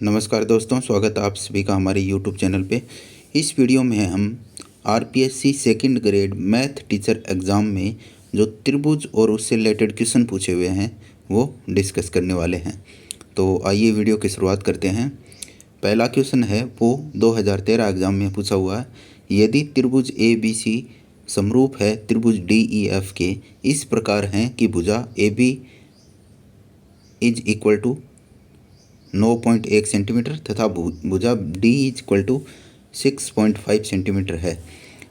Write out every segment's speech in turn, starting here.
नमस्कार दोस्तों, स्वागत है आप सभी का हमारे YouTube चैनल पे। इस वीडियो में हम RPSC second grade math teacher exam में जो त्रिभुज और उससे रिलेटेड क्वेश्चन पूछे हुए हैं वो डिस्कस करने वाले हैं। तो आइए वीडियो की शुरुआत करते हैं। पहला क्वेश्चन है वो 2013 एग्ज़ाम में पूछा हुआ है। यदि त्रिभुज ए बी सी समरूप है त्रिभुज डी ई एफ के इस प्रकार हैं कि भुजा A B is equal to 9.1 centimetre तथा भुजा D is equal to 6.5 centimetre है।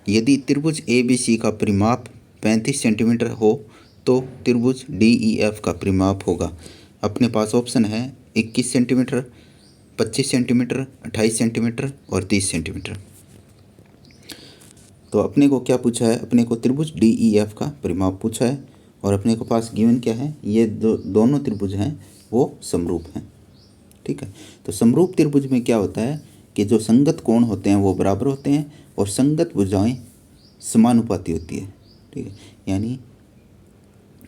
यदि त्रिभुज ए बी सी का परिमाप 35 सेंटीमीटर हो तो त्रिभुज डी ई एफ का परिमाप होगा। अपने पास ऑप्शन है 21 सेंटीमीटर, 25 सेंटीमीटर, 28 सेंटीमीटर और 30 सेंटीमीटर। तो अपने को क्या पूछा है? अपने को त्रिभुज डी ई एफ का परिमाप पूछा है और अपने को पास गिवन क्या है? ये दोनों त्रिभुज हैं वो समरूप हैं। ठीक है, तो समरूप त्रिभुज में क्या होता है कि जो संगत कोण होते हैं वो बराबर होते हैं और संगत भुजाएं समानुपाती होती है। ठीक है, यानी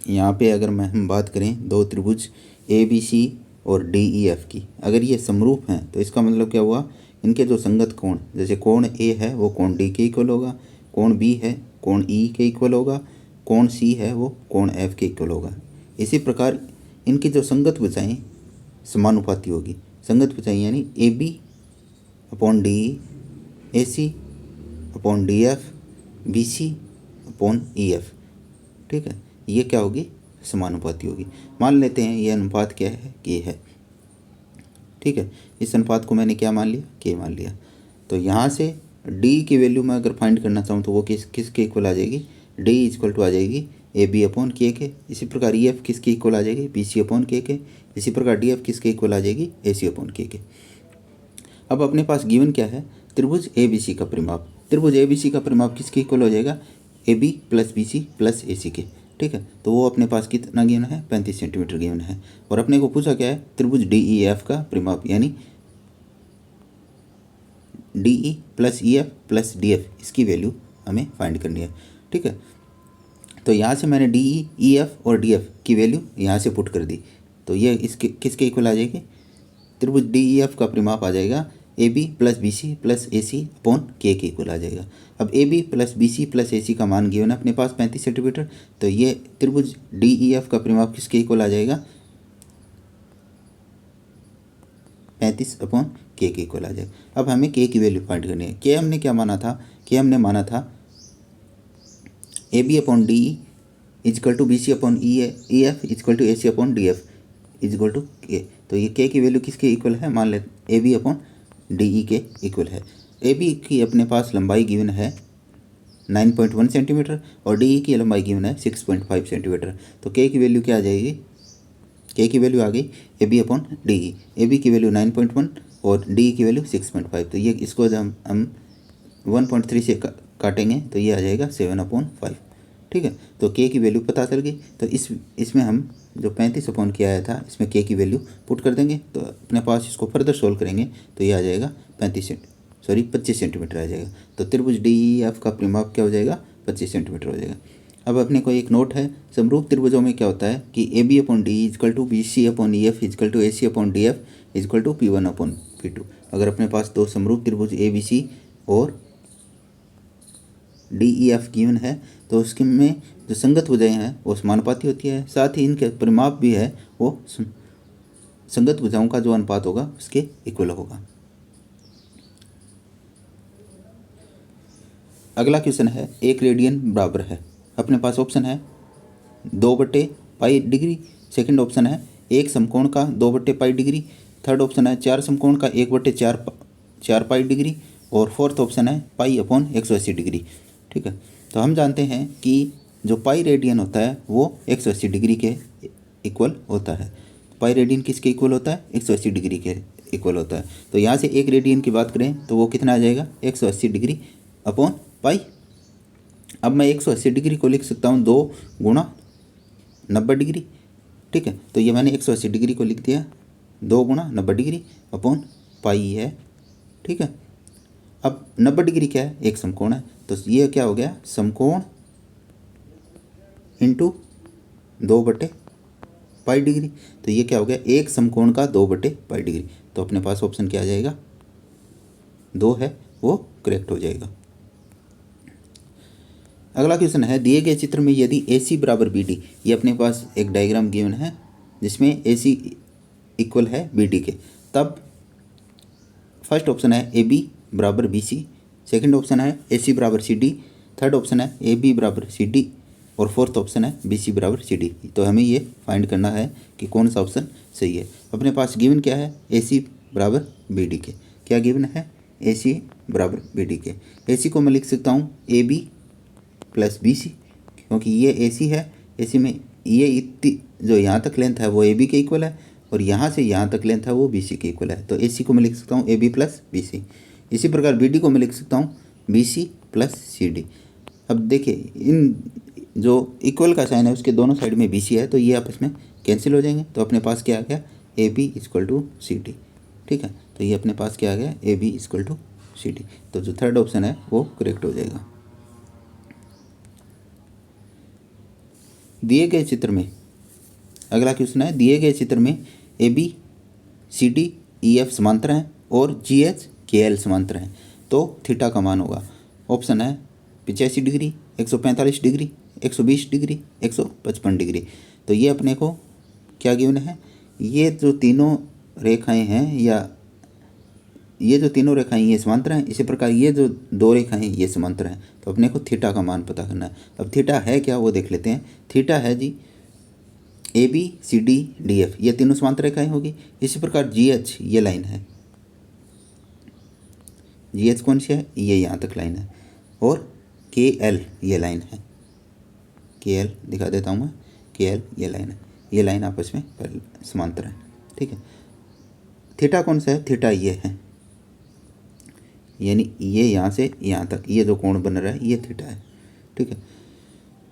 यहाँ पे अगर हम बात करें दो त्रिभुज ए बी सी और डी ई एफ की, अगर ये समरूप हैं तो इसका मतलब क्या हुआ? इनके जो संगत कोण, जैसे कोण ए है वो कोण डी के इक्वल होगा, कोण बी है कोण ई के इक्वल होगा, कोण सी है वो कोण एफ के इक्वल होगा। इसी प्रकार इनकी जो संगत भुजाएं समानुपाती होगी। संगत भुजाएं यानी A B upon D A C upon D F B C upon E F. ठीक है, ये क्या होगी? समानुपाती होगी। मान लेते हैं ये अनुपात क्या है? के है। ठीक है, इस अनुपात को मैंने क्या मान लिया? के मान लिया। तो यहाँ से डी की वैल्यू मैं अगर फाइंड करना चाहूँ तो वो किसके इक्वल आ जाएगी? डी इक्वल टू आ जाएगी ए बी अपॉन के। इसी प्रकार ई एफ किसके इक्वल आ जाएगी? बी सी अपॉन के। इसी प्रकार डी एफ किसके इक्वल आ जाएगी? ए सी अपॉन के। अब अपने पास गिवन क्या है? त्रिभुज ए बी सी का परिमाप। त्रिभुज ए बी सी का परिमाप किसके इक्वल हो जाएगा? A B plus B C plus A C के। ठीक है, तो वो अपने पास कितना गिवन है? 35 सेंटीमीटर गिवन है। और अपने को पूछा क्या है? त्रिभुज डी ई एफ का परिमाप, यानी D E plus E F plus D F, इसकी वैल्यू हमें फाइंड करनी है। ठीक है, तो यहाँ से मैंने डी ई एफ और डी एफ की वैल्यू यहाँ से पुट कर दी, तो ये इसके किसके इक्वल आ जाएगी? त्रिभुज डी ई एफ का परिमाप आ जाएगा A B plus B C plus A C upon के इक्वल आ जाएगा। अब A B plus B C plus A C का मान गिवन है अपने पास 35 सेंटीमीटर, तो ये त्रिभुज डी ई एफ का परिमाप किसके इक्वल आ जाएगा? 35 अपॉन के इक्वल आ जाएगा। अब हमें के की वैल्यू फाइंड करनी है। के हमने क्या माना था? के हमने माना था A B upon D E equal to B C upon E F equal to A C upon D F equal to K. तो ये के की वैल्यू किसके इक्वल है? मान लेते A B upon D E के इक्वल है। ए बी की अपने पास लंबाई गिवन है 9.1 सेंटीमीटर और डी ई की लंबाई गिवन है 6.5 सेंटीमीटर। तो के की वैल्यू क्या आ जाएगी? के की वैल्यू आ गई A B upon D E. A B की वैल्यू 9.1 और डी ई की वैल्यू 6.5। तो ये इसको जब हम 1.3 से काटेंगे तो ये आ जाएगा 7/5। ठीक है, तो के की वैल्यू पता चल गई। तो इसमें हम जो 35 अपॉन के आया था इसमें के की वैल्यू पुट कर देंगे, तो अपने पास इसको फर्दर सोल्व करेंगे तो ये आ जाएगा 25 सेंटीमीटर आ जाएगा। तो त्रिभुज डी ई एफ का परिमाप क्या हो जाएगा? 25 सेंटीमीटर हो जाएगा। अब अपने को एक नोट है, समरूप त्रिभुजों में क्या होता है कि A B upon D equal to B C upon E F equal to A C upon D F equal to P1 upon P2। अगर अपने पास दो समरूप त्रिभुज ए बी सी और डी ई एफ गिवन है तो उसके में जो संगत भुजाएं हैं वो समानुपाती होती है, साथ ही इनके परिमाप भी है वो संगत भुजाओं का जो अनुपात होगा उसके इक्वल होगा। अगला क्वेश्चन है 1 रेडियन बराबर है। अपने पास ऑप्शन है 2/पाई डिग्री, सेकंड ऑप्शन है एक समकोण का 2/पाई डिग्री, थर्ड ऑप्शन है 4 समकोण का 1/4 पाई डिग्री और फोर्थ ऑप्शन है पाई अपॉन 180 डिग्री। ठीक है, तो हम जानते हैं कि जो पाई रेडियन होता है वो 180 डिग्री के इक्वल होता है। पाई रेडियन किसके इक्वल होता है? 180 डिग्री के इक्वल होता है। तो यहाँ से 1 रेडियन की बात करें तो वो कितना आ जाएगा? 180 डिग्री अपॉन पाई। अब मैं 180 डिग्री को लिख सकता हूँ 2 गुणा 90 डिग्री। ठीक है, तो ये मैंने 180 डिग्री को लिख दिया 2 गुणा 90 डिग्री अपॉन पाई है। ठीक है, अब 90 डिग्री क्या है? एक समकोण है, तो ये क्या हो गया? समकोण इंटू 2/पाई। Pi degree. तो ये क्या हो गया, एक समकोण का 2/पाई डिग्री। तो अपने पास ऑप्शन क्या आ जाएगा, 2 है, वो करेक्ट हो जाएगा। अगला क्वेश्चन है, दिए गए चित्र में यदि AC बराबर BD, ये अपने पास एक डायग्राम गिवन है जिसमें AC इक्वल है BD के, तब फर्स्ट ऑप्शन है AB बराबर BC, सेकंड ऑप्शन है AC बराबर CD, थर्ड ऑप्शन है AB बराबर CD और फोर्थ ऑप्शन है BC बराबर CD। तो हमें ये फाइंड करना है कि कौन सा ऑप्शन सही है। अपने पास गिवन क्या है, AC बराबर BD के। क्या गिवन है, AC बराबर BD के। AC को मैं लिख सकता हूँ AB प्लस BC, क्योंकि ये AC है, AC में ये इतनी जो यहाँ तक लेंथ है वो AB के इक्वल है और यहाँ से यहाँ तक लेंथ है वो BC के इक्वल है। तो AC को मैं लिख सकता हूँ AB प्लस BC। इसी प्रकार BD को मैं लिख सकता हूँ BC प्लस CD। अब देखिए, इन जो इक्वल का साइन है उसके दोनों साइड में BC है, तो ये आपस में कैंसिल हो जाएंगे। तो अपने पास क्या आ गया, AB इक्वल टू CD। ठीक है, तो ये अपने पास क्या आ गया, AB इक्वल टू CD। तो जो थर्ड ऑप्शन है वो करेक्ट हो जाएगा। दिए गए चित्र में अगला क्वेश्चन है, दिए गए चित्र में ABCDEF समांतर हैं और GHKL समांतर हैं, तो थीटा का मान होगा। ऑप्शन है 85 डिग्री, 145 डिग्री, 120 डिग्री, 155 डिग्री। तो ये अपने को क्या गिवन है, ये जो तीनों रेखाएं हैं या ये जो तीनों रेखाएं ये समांतर हैं, इसी प्रकार ये जो दो रेखाएं ये समांतर हैं। तो अपने को थीटा का मान पता करना है। अब थीटा है क्या वो देख लेते हैं। थीटा है जी ABCDDF, ये तीनों समांतर रेखाएं होगी। इसी प्रकार GH ये लाइन है, GH कौन सी है, ये यहाँ तक लाइन है, और KL ये लाइन है, KL दिखा देता हूँ मैं, KL ये लाइन है, ये लाइन आपस में समांतर है। ठीक है, थीटा कौन सा है, थीटा ये है, यानी ये यहाँ से यहाँ तक ये जो कोण बन रहा है ये थीटा है। ठीक है,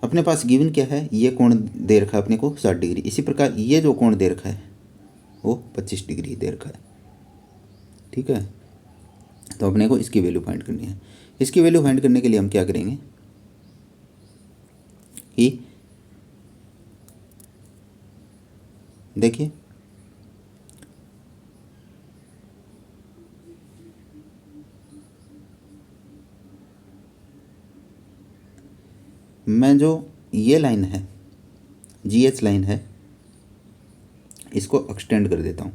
अपने पास गिवन क्या है, ये कोण दे रखा है अपने को 60 डिग्री। इसी प्रकार ये जो कोण दे रखा है वो 25 डिग्री दे रखा है। ठीक है, तो अपने को इसकी वैल्यू फाइंड करनी है। इसकी वैल्यू फाइंड करने के लिए हम क्या करेंगे कि देखिए, मैं जो ये लाइन है GH लाइन है इसको एक्सटेंड कर देता हूँ।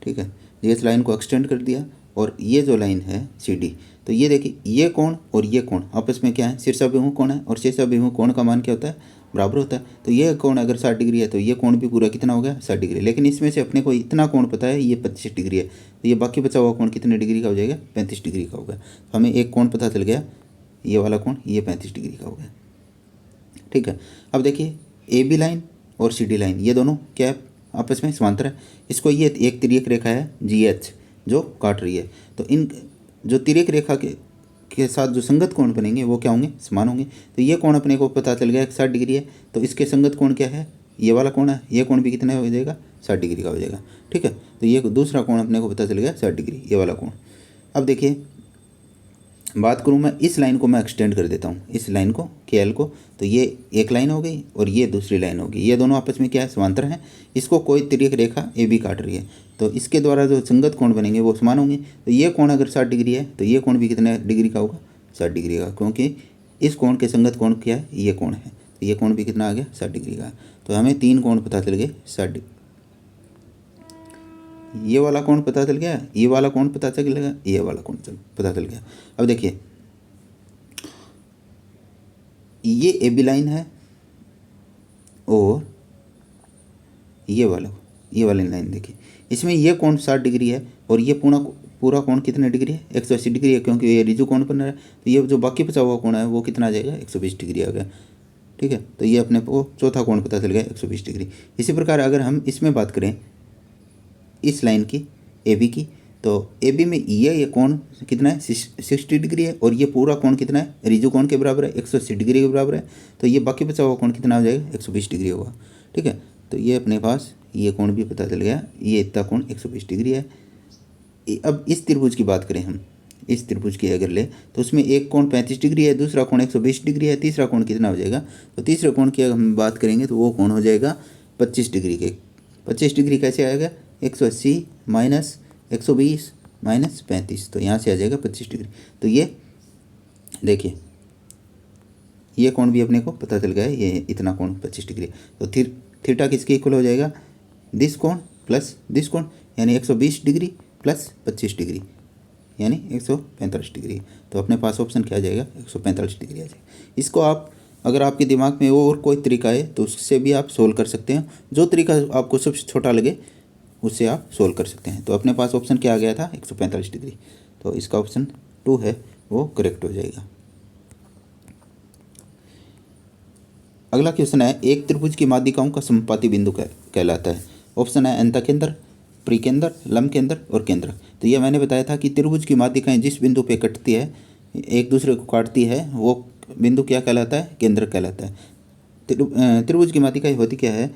ठीक है, GH लाइन को एक्सटेंड कर दिया और ये जो लाइन है CD, तो ये देखिए ये कोण और ये कोण आपस में क्या है, शीर्षाभिमुख कोण है, और शीर्षाभिमुख कोण का मान क्या होता है, बराबर होता है। तो ये कोण अगर 60 डिग्री है तो ये कोण भी पूरा कितना हो गया, 60 डिग्री। लेकिन इसमें से अपने को इतना कोण पता है ये 25 डिग्री है, तो ये बाकी बचा हुआ कोण कितने डिग्री का हो जाएगा, 35 डिग्री का होगा। तो हमें एक कोण पता चल गया, ये वाला कोण ये 35 डिग्री का हो गया। ठीक है, अब देखिए AB लाइन और CD लाइन ये दोनों क्या है, आपस में समांतर है। इसको ये एक तिर्यक रेखा है GH जो काट रही है, तो इन जो तिर्यक रेखा के साथ जो संगत कोण बनेंगे वो क्या होंगे, समान होंगे। तो ये कोण अपने को पता चल गया 60 डिग्री है, तो इसके संगत कोण क्या है, ये वाला कोण है, ये कोण भी कितना हो जाएगा, 60 डिग्री का हो जाएगा। ठीक है, तो ये दूसरा कोण अपने को पता चल गया 60 डिग्री, ये वाला कोण। अब देखिए बात करूँ मैं, इस लाइन को मैं एक्सटेंड कर देता हूँ, इस लाइन को KL को, तो ये एक लाइन हो गई और ये दूसरी लाइन होगी। ये दोनों आपस में क्या है, समांतर हैं। इसको कोई तिर्यक रेखा AB काट रही है, तो इसके द्वारा जो संगत कोण बनेंगे वो समान होंगे। तो ये कोण अगर 60 डिग्री है तो ये कोण भी कितने डिग्री का होगा, 60 डिग्री का, क्योंकि इस कोण के संगत कोण क्या है, ये कोण है। तो ये कोण भी कितना आ गया, 60 डिग्री का। तो हमें 3 कोण पता चल गए 60, ये वाला कोण पता चल गया, ये वाला कोण पता चल गया, ये वाला कोण पता चल गया। अब देखिए ये AB लाइन है और ये वाली लाइन देखिए, इसमें ये कोण 60 डिग्री है और ये पूरा कोण कितने डिग्री है, 180 डिग्री है, क्योंकि ये रिजु कोण बन रहा है। तो ये जो बाकी बचा हुआ कोण है वो कितना आ जाएगा, 120 डिग्री आ गया। ठीक है, तो ये अपने को चौथा कोण पता चल गया 120 डिग्री। इसी प्रकार अगर हम इसमें बात करें इस लाइन की AB की, तो AB में ये कोण कितना है, 60 डिग्री है, और ये पूरा कोण कितना है, रिजु कोण के बराबर है, 180 डिग्री के बराबर है। तो ये बाकी बचा हुआ कोण कितना हो जाएगा, 120 डिग्री होगा। ठीक है, तो ये अपने पास ये कोण भी पता चल गया, ये इतना कोण 120 डिग्री है। अब इस त्रिभुज की बात करें हम, इस त्रिभुज की अगर ले तो उसमें एक कोण 35 डिग्री है, दूसरा कोण 120 डिग्री है, तीसरा कोण कितना हो जाएगा, तो तीसरे कोण की अगर हम बात करेंगे तो वो कोण हो जाएगा 25 डिग्री के 25 डिग्री कैसे आएगा, 180 माइनस 120 माइनस 35, तो यहाँ से आ जाएगा 25 डिग्री। तो ये देखिए ये कोण भी अपने को पता चल गया है, ये इतना कोण 25 डिग्री। तो थीटा किसके इक्वल हो जाएगा, दिस कोण प्लस दिस कोण, यानी 120 डिग्री प्लस 25 डिग्री यानी 145 डिग्री। तो अपने पास ऑप्शन क्या आ जाएगा, 145 डिग्री आ जाएगा। इसको आप अगर आपके दिमाग में और कोई तरीका है तो उससे भी आप सोल्व कर सकते हैं, जो तरीका आपको सबसे छोटा लगे उससे आप सोल्व कर सकते हैं। तो अपने पास ऑप्शन क्या आ गया था, 145 डिग्री। तो इसका ऑप्शन 2 है वो करेक्ट हो जाएगा। अगला क्वेश्चन है, एक त्रिभुज की माध्यिकाओं का समपाती बिंदु कहलाता है। ऑप्शन है अंतकेंद्र, परिकेंद्र, लंब केंद्र और केंद्र। तो ये मैंने बताया था कि त्रिभुज की माध्यिकाएं जिस बिंदु पे कटती है, एक दूसरे को काटती है, वो बिंदु क्या कहलाता है, केंद्र कहलाता है। त्रिभुज की माध्यिकाएं होती क्या है,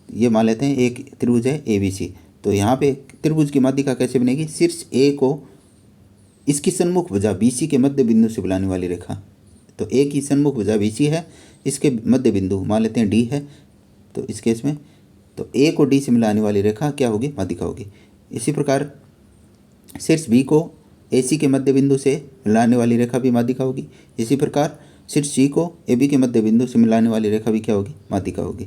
ये मान लेते हैं एक त्रिभुज है ABC। तो यहाँ पे त्रिभुज की माध्यिका कैसे बनेगी, शीर्ष A को इसकी सन्मुख भुजा BC के मध्य बिंदु से मिलाने वाली रेखा। तो A की सन्मुख भुजा BC है, इसके मध्य बिंदु मान लेते हैं D है। तो इस केस में तो A को D से मिलाने वाली रेखा क्या होगी, माध्यिका होगी। इसी प्रकार शीर्ष B को AC के मध्य बिंदु से मिलाने वाली रेखा भी माध्यिका होगी। इसी प्रकार शीर्ष C को AB के मध्य बिंदु से मिलाने वाली रेखा भी क्या होगी, माध्यिका होगी।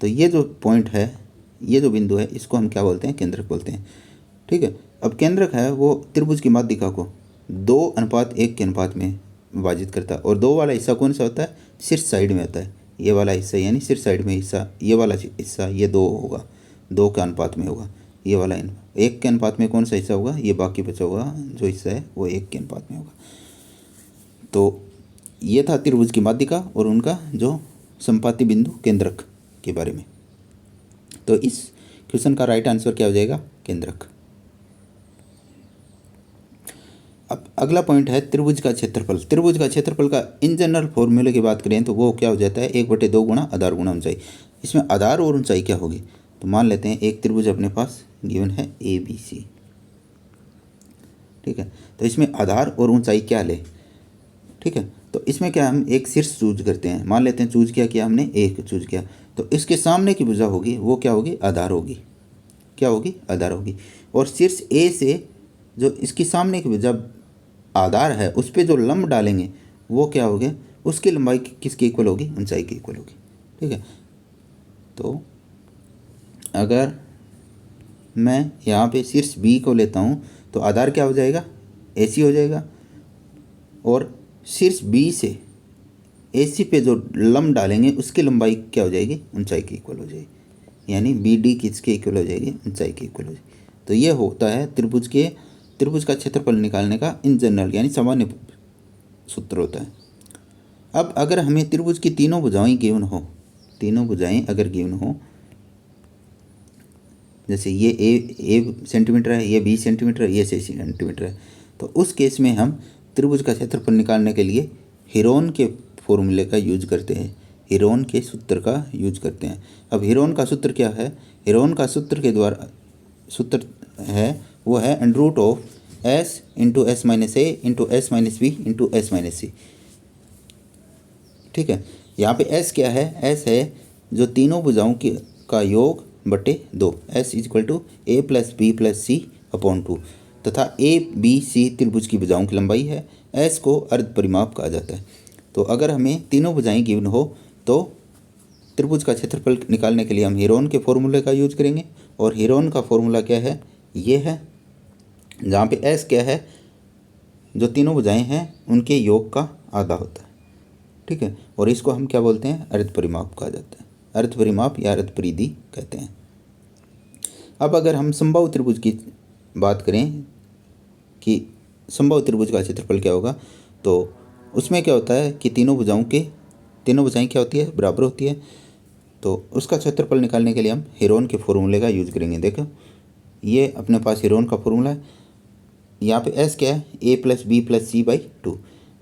तो ये जो पॉइंट है, ये जो बिंदु है, इसको हम क्या बोलते हैं, केंद्रक बोलते हैं। ठीक है। अब केंद्रक है वो त्रिभुज की माध्यिका को 2:1 के अनुपात में विभाजित करता है। और 2 वाला हिस्सा कौन सा होता है, शीर्ष साइड में होता है। ये वाला हिस्सा यानी शीर्ष साइड में हिस्सा, ये वाला हिस्सा ये 2 होगा, 2 के अनुपात में होगा। ये वाला 1 के अनुपात में कौन सा हिस्सा होगा, ये बाकी बचा हुआ जो हिस्सा है वो 1 के अनुपात में होगा। तो ये था त्रिभुज की माध्यिका और उनका जो समपाती बिंदु केंद्रक के बारे में। तो इस क्वेश्चन का राइट आंसर क्या हो जाएगा, केंद्रक। अब अगला पॉइंट है त्रिभुज का क्षेत्रफल। त्रिभुज का क्षेत्रफल का इन जनरल फॉर्मूले की बात करें तो वो क्या हो जाता है, 1/2 गुणा आधार गुणा ऊंचाई। इसमें आधार और ऊंचाई क्या होगी, तो मान लेते हैं एक त्रिभुज अपने पास गिवन है ABC। ठीक है। तो इसमें आधार और ऊंचाई क्या ले, ठीक है। तो इसमें क्या हम एक शीर्ष चूज करते हैं, मान लेते हैं चूज किया हमने, एक चूज किया। तो इसके सामने की भुजा होगी वो क्या होगी, आधार होगी। क्या होगी, आधार होगी। और शीर्ष A से जो इसकी सामने की भुजा आधार है उस पर जो लंब डालेंगे वो क्या होगा, उसकी लंबाई किसकी इक्वल होगी, ऊंचाई की इक्वल होगी। ठीक है। तो अगर मैं यहाँ पे शीर्ष B को लेता हूँ तो आधार क्या हो जाएगा, AC हो जाएगा। और शीर्ष B से AC पे जो लंब डालेंगे उसकी लंबाई क्या हो जाएगी, ऊंचाई की इक्वल हो जाएगी। यानी BD किसके इक्वल हो जाएगी, ऊंचाई की इक्वल हो जाएगी। तो ये होता है त्रिभुज का क्षेत्रफल निकालने का इन जनरल यानी सामान्य सूत्र होता है। अब अगर हमें त्रिभुज की तीनों भुजाएं गिवन हो, तीनों भुजाएं अगर गिवन हो, जैसे ये A सेंटीमीटर है, ये B सेंटीमीटर है, ये C सेंटीमीटर है, तो उस केस में हम त्रिभुज का क्षेत्रफल निकालने के लिए हीरोन के फॉर्मूले का यूज करते हैं, हीरोन के सूत्र का यूज करते हैं। अब हीरोन का सूत्र क्या है, हीरोन का सूत्र के द्वारा सूत्र है वो है √S × S - A × S - B × S - C। ठीक है। यहाँ पे S क्या है, S है जो तीनों भुजाओं का योग बटे 2, S = A + B + C / 2 तथा ABC त्रिभुज की भुजाओं की लंबाई है। S को अर्ध परिमाप कहा जाता है। तो अगर हमें तीनों भुजाएं गिवन हो तो त्रिभुज का क्षेत्रफल निकालने के लिए हम हीरोन के फॉर्मूले का यूज करेंगे। और हीरोन का फॉर्मूला क्या है, ये है, जहाँ पे S क्या है, जो तीनों भुजाएं हैं उनके योग का आधा होता है। ठीक है। और इसको हम क्या बोलते हैं, अर्ध परिमाप कहा जाता है, अर्ध परिमाप या अर्ध परिधि कहते हैं। अब अगर हम समबाहु त्रिभुज की बात करें कि समबाहु त्रिभुज का क्षेत्रफल क्या होगा, तो उसमें क्या होता है कि तीनों भुजाएं क्या होती है, बराबर होती है। तो उसका क्षेत्रफल निकालने के लिए हम हीरोन के फॉर्मूले का यूज करेंगे। देखो ये अपने पास हीरोन का फॉर्मूला है। यहाँ पे S क्या है, A + B + C / 2।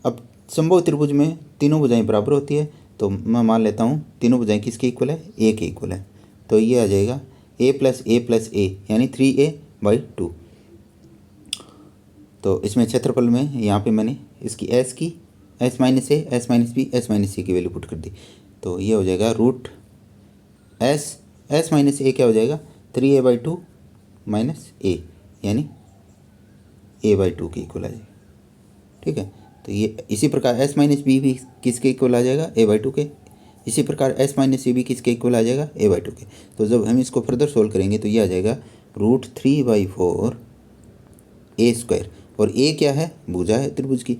अब समबाहु त्रिभुज में तीनों भुजाएं बराबर होती है, तो मैं मान लेता हूँ तीनों भुजाएं किसके इक्वल है, A के इक्वल है। तो ये आ जाएगा A + A + A यानी 3A/2। तो इसमें क्षेत्रफल में यहाँ पे मैंने इसकी S की S - A, S - B, S - C की वैल्यू पुट कर दी। तो ये हो जाएगा √S एस माइनस ए क्या हो जाएगा 3a/2 माइनस ए, यानी a/2 के इक्वल आ जाएगा। ठीक है, तो ये इसी प्रकार एस माइनस बी भी किसके इक्वल आ जाएगा a/2 के। इसी प्रकार एस माइनस सी भी किसके इक्वल आ जाएगा a/2 के। तो जब हम इसको फर्दर सोल्व करेंगे तो ये आ जाएगा √3/4 a²। और ए क्या है, भुजा है त्रिभुज की,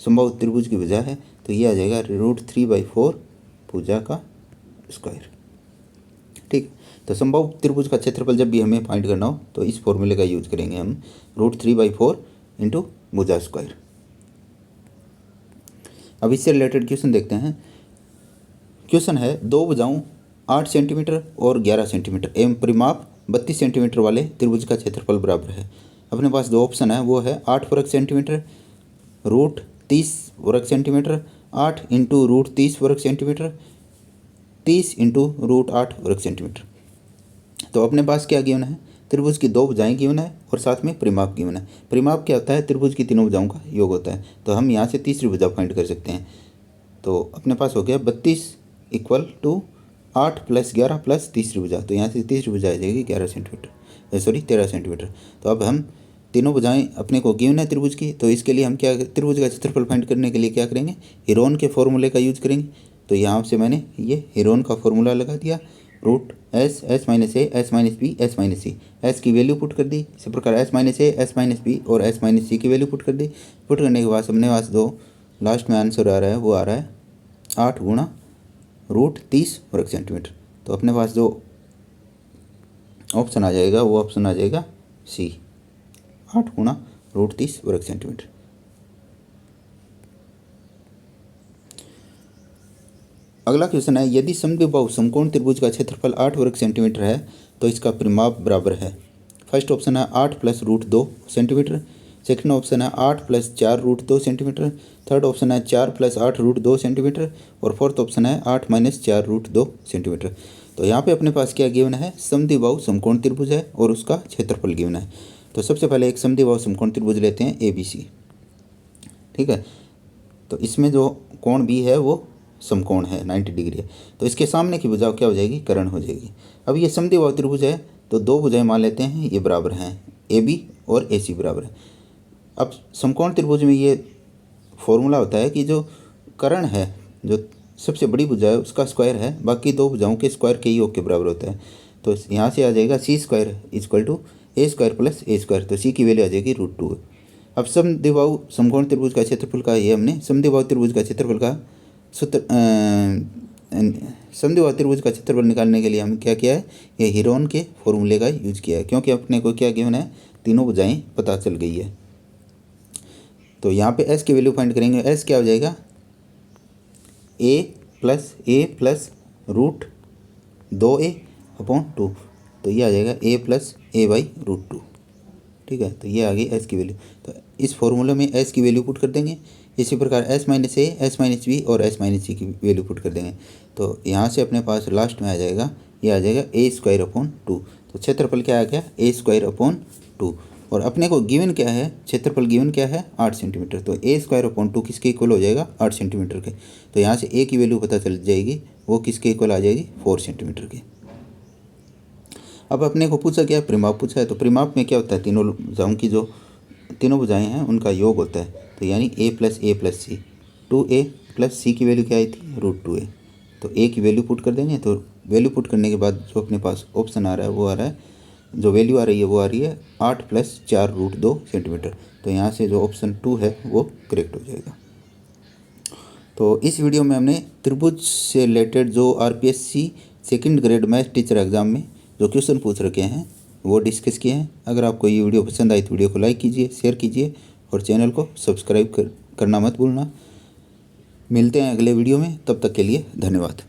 समबाहु त्रिभुज की भुजा है, तो ये आ जाएगा √3/4 भुजा का स्क्वायर। ठीक, तो समबाहु त्रिभुज का क्षेत्रफल जब भी हमें फाइंड करना हो तो इस फॉर्मूले का यूज करेंगे हम, √3/4 इंटू भुजा स्क्वायर। अब इससे रिलेटेड क्वेश्चन देखते हैं। क्वेश्चन है दो भुजाओं 8 सेंटीमीटर और 11 सेंटीमीटर एवं परिमाप 32 सेंटीमीटर वाले त्रिभुज का क्षेत्रफल बराबर है। अपने पास दो ऑप्शन है, वो है 8 वर्ग सेंटीमीटर, √30 वर्ग सेंटीमीटर, 8 इंटू √30 वर्ग सेंटीमीटर, 30 इंटू √8 वर्ग सेंटीमीटर। तो अपने पास क्या गिवन है, त्रिभुज की दो भुजाएं गिवन है और साथ में परिमाप गिवन है। परिमाप क्या होता है, त्रिभुज की तीनों भुजाओं का योग होता है। तो हम यहाँ से तीसरी भुजा फाइंड कर सकते हैं। तो अपने पास हो गया 32 इक्वल टू 8 + 11 प्लस तीसरी भुजा। तो यहाँ से तीसरी भुजा आ जाएगी 11 सेंटीमीटर, सॉरी 13 सेंटीमीटर। तो अब हम तीनों भुजाएं अपने को गिवन है त्रिभुज की, तो इसके लिए हम क्या, त्रिभुज का क्षेत्रफल फाइंड करने के लिए क्या करेंगे, हीरोन के फॉर्मूले का यूज करेंगे। तो यहाँ से मैंने ये हीरोन का फॉर्मूला लगा दिया, √S, S minus A, S minus B, S minus C. S की वैल्यू पुट कर दी। इसी प्रकार S minus A, S minus B और S माइनस सी की वैल्यू पुट कर दी। पुट करने के बाद अपने पास दो लास्ट में आंसर आ रहा है, वो आ रहा है 8 गुणा √30 वर्ग सेंटीमीटर। तो अपने पास जो ऑप्शन आ जाएगा वो ऑप्शन आ जाएगा सी, 8 गुणा √30 वर्ग सेंटीमीटर। अगला क्वेश्चन है, यदि समद्विबाहु समकोण त्रिभुज का क्षेत्रफल 8 वर्ग सेंटीमीटर है तो इसका परिमाप बराबर है। फर्स्ट ऑप्शन है 8 + √2 सेंटीमीटर, सेकंड ऑप्शन है 8 + 4 √2 सेंटीमीटर, थर्ड ऑप्शन है 4 + 8 √2 सेंटीमीटर और फोर्थ ऑप्शन है 8 - 4 √2 सेंटीमीटर। तो यहाँ पे अपने पास क्या गिवन है, समद्विबाहु समकोण त्रिभुज है और उसका क्षेत्रफल गिवन है। तो सबसे पहले एक समद्विबाहु समकोण त्रिभुज लेते हैं ABC। ठीक है, तो इसमें जो कोण B है वो समकोण है, 90 डिग्री है। तो इसके सामने की भुजा क्या हो जाएगी, कर्ण हो जाएगी। अब ये समद्विबाहु त्रिभुज है तो दो भुजाएं मान लेते हैं, ये बराबर हैं, AB और AC बराबर है। अब समकोण त्रिभुज में ये फॉर्मूला होता है कि जो कर्ण है, जो सबसे बड़ी भुजा है उसका स्क्वायर है, बाकी दो भुजाओं के स्क्वायर के योग के बराबर होता है। तो यहाँ से आ जाएगा C² = A² + A²। तो C की वैल्यू आ जाएगी √2। अब समद्विबाहु समकोण त्रिभुज का क्षेत्रफल का, ये हमने समद्विबाहु त्रिभुज का क्षेत्रफल का सूत्र, समद्विबाहु त्रिभुज का क्षेत्रफल निकालने के लिए हम क्या किया है, ये हीरोन के फॉर्मूले का यूज किया है, क्योंकि अपने को क्या गिवन है, तीनों भुजाएं पता चल गई है। तो यहाँ पे S की वैल्यू फाइंड करेंगे। S क्या हो जाएगा, A + √2a/2। तो ये आ जाएगा A + a/√2। ठीक है, तो ये आ गई S की वैल्यू। तो इस फॉर्मूले में S की वैल्यू पुट कर देंगे। इसी प्रकार S minus A, S minus B और S माइनस सी की वैल्यू पुट कर देंगे। तो यहाँ से अपने पास लास्ट में आ जाएगा, ये आ जाएगा A²/2। तो क्षेत्रफल क्या आ गया, A²/2। और अपने को गिवन क्या है, क्षेत्रफल गिवन क्या है, 8 सेंटीमीटर। तो A²/2 किसके इक्वल हो जाएगा, 8 सेंटीमीटर के। तो यहाँ से A की वैल्यू पता चल जाएगी, वो किसके इक्वल आ जाएगी, 4 सेंटीमीटर के। अब अपने को पूछा क्या, परिमाप पूछा है। तो परिमाप में क्या होता है, तीनों भुजाओं की जो तीनों भुजाएं हैं उनका योग होता है। तो यानी A + A + C, 2A + C की वैल्यू क्या आई थी, √2a। तो A की वैल्यू पुट कर देंगे। तो वैल्यू पुट करने के बाद जो अपने पास ऑप्शन आ रहा है वो आ रहा है, जो वैल्यू आ रही है वो आ रही है 8 + 4 √2 सेंटीमीटर। तो यहाँ से जो ऑप्शन 2 है वो करेक्ट हो जाएगा। तो इस वीडियो में हमने त्रिभुज से रिलेटेड जो RPSC second grade math teacher exam में जो क्वेश्चन पूछ रखे हैं वो डिस्कस किए हैं। अगर आपको ये वीडियो पसंद आई तो वीडियो को लाइक कीजिए, शेयर कीजिए और चैनल को सब्सक्राइब करना मत भूलना। मिलते हैं अगले वीडियो में, तब तक के लिए धन्यवाद।